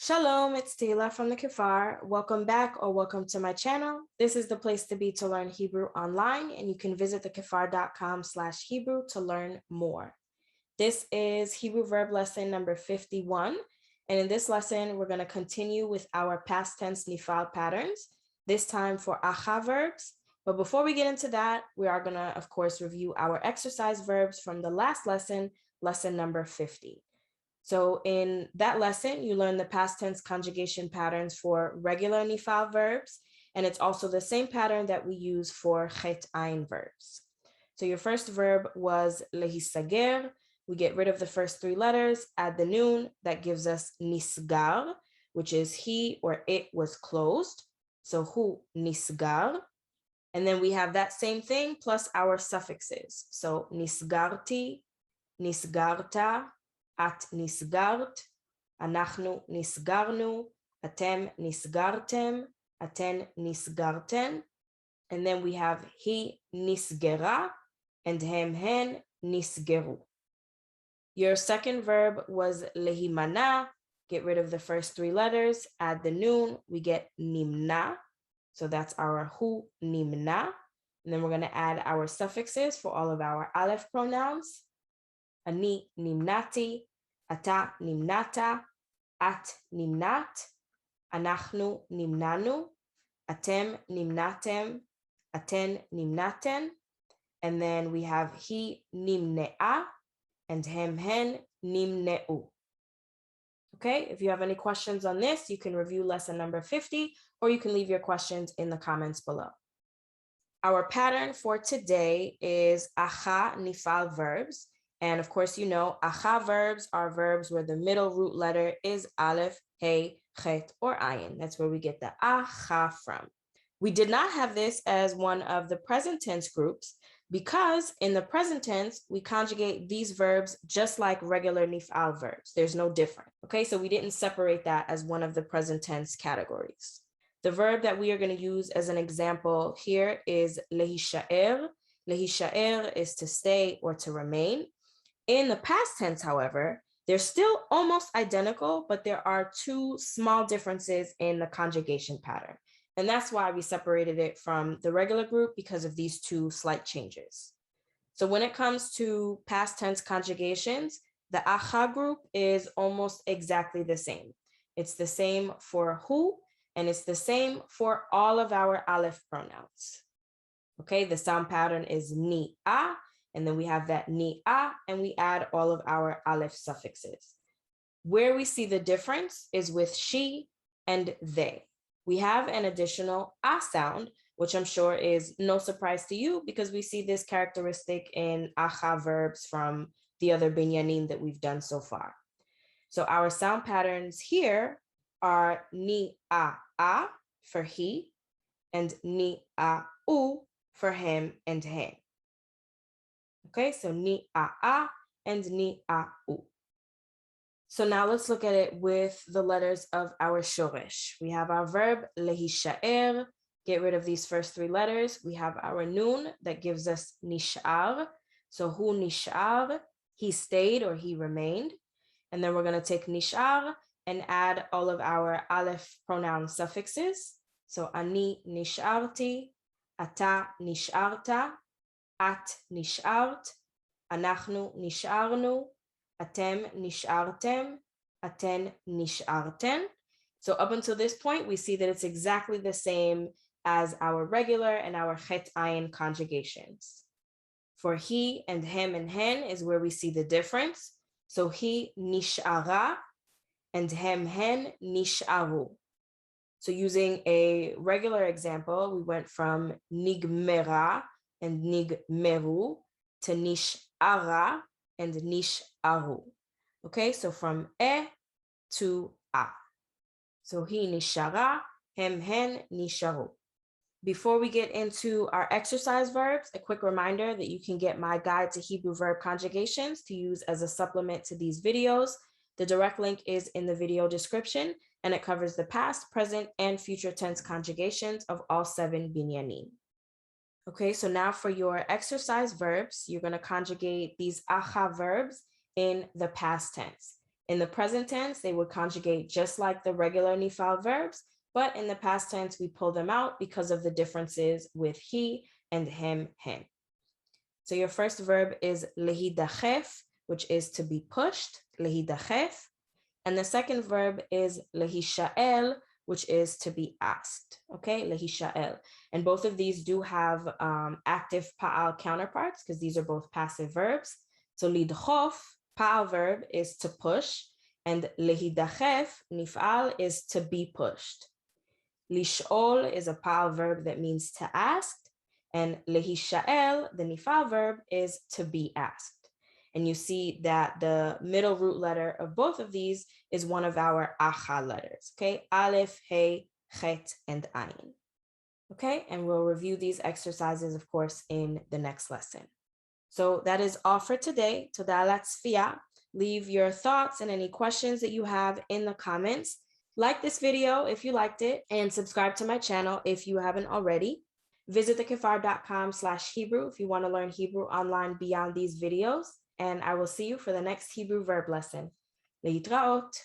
Shalom, it's Taylor from the Kafar. Welcome back or welcome to my channel. This is the place to be to learn Hebrew online, and you can visit thekafar.com/Hebrew to learn more. This is Hebrew verb lesson number 51. And in this lesson, we're going to continue with our past tense Nifal patterns, this time for acha verbs. But before we get into that, we are going to, of course, review our exercise verbs from the last lesson, lesson number 50. So in that lesson, you learn the past tense conjugation patterns for regular Nifal verbs, and it's also the same pattern that we use for Chet, Ayin verbs. So your first verb was lehisager. We get rid of the first three letters, add the noon, that gives us nisgar, which is he or it was closed. So hu nisgar. And then we have that same thing plus our suffixes. So nisgarti, nisgarta, את נסגרת, אנחנו נסגרנו, אתם נסגרתם, אתן נסגרתן. And then we have היא נסגרה and הן נסגרו. Your second verb was להימנע. Get rid of the first three letters, add the noon, we get נמנע. So that's our hu נמנע. And then we're going to add our suffixes for all of our Alef pronouns. אני נמנעתי, אתה נמנעת, את נמנעת, אנחנו נמנענו, אתם נמנעתם, אתן נמנעתן. And then we have היא נמנעה and הן נמנעו. Okay, if you have any questions on this, you can review lesson number 50, or you can leave your questions in the comments below. Our pattern for today is acha nifal verbs. And of course, you know, acha verbs are verbs where the middle root letter is Alef, Hey, Chet, or Ayin. That's where we get the acha from. We did not have this as one of the present tense groups because in the present tense, we conjugate these verbs just like regular nifal verbs. There's no difference. Okay, so we didn't separate that as one of the present tense categories. The verb that we are going to use as an example here is lehishaer. Lehishaer is to stay or to remain. In the past tense, however, they're still almost identical, but there are two small differences in the conjugation pattern. And that's why we separated it from the regular group, because of these two slight changes. So when it comes to past tense conjugations, the acha group is almost exactly the same. It's the same for hu, and it's the same for all of our Alef pronouns. Okay, the sound pattern is ni-a, and then we have that ni-a, and we add all of our Alef suffixes. Where we see the difference is with she and they. We have an additional a sound, which I'm sure is no surprise to you because we see this characteristic in acha verbs from the other binyanim that we've done so far. So our sound patterns here are ni-a-a for he, and ni-a-u for him and hen. Okay, so ni-a-a and ni-a-u. So now let's look at it with the letters of our shoresh. We have our verb lehishaer. Get rid of these first three letters. We have our noon that gives us nishar. So hu nishar, he stayed or he remained. And then we're going to take nishar and add all of our Alef pronoun suffixes. So ani nisharti, ata nisharta, at nishart, אנחנו נשארנו, אתם נשארתם, אתן נשארתן. So up until this point, we see that it's exactly the same as our regular and our Chet Ayin conjugations. For he and him and hen is where we see the difference. So he nishara and hen nisharu. So using a regular example, we went from nigmera and nigmeru to nishara and nisharu. Okay, so from to a. So he nishara, hen nisharu. Before we get into our exercise verbs, a quick reminder that you can get my guide to Hebrew verb conjugations to use as a supplement to these videos. The direct link is in the video description, and it covers the past, present, and future tense conjugations of all 7 binyanim. Okay, so now for your exercise verbs, you're going to conjugate these acha verbs in the past tense. In the present tense, they would conjugate just like the regular Nifal verbs, but in the past tense, we pull them out because of the differences with he and him. So your first verb is lehidachef, which is to be pushed, lehidachef. And the second verb is lehishael, which is to be asked, okay, lehishael. And both of these do have active pa'al counterparts because these are both passive verbs. So lidchof, pa'al verb, is to push, and lehidachef, nif'al, is to be pushed. Lish'ol is a pa'al verb that means to ask, and lehishael, the nifal verb, is to be asked. And you see that the middle root letter of both of these is one of our acha letters, okay? Alef, He, Chet, and Ayin. Okay, and we'll review these exercises, of course, in the next lesson. So that is all for today. Toda latzfia. Leave your thoughts and any questions that you have in the comments. Like this video if you liked it, and subscribe to my channel if you haven't already. Visit thekafar.com/Hebrew if you want to learn Hebrew online beyond these videos. And I will see you for the next Hebrew verb lesson. Leitraot.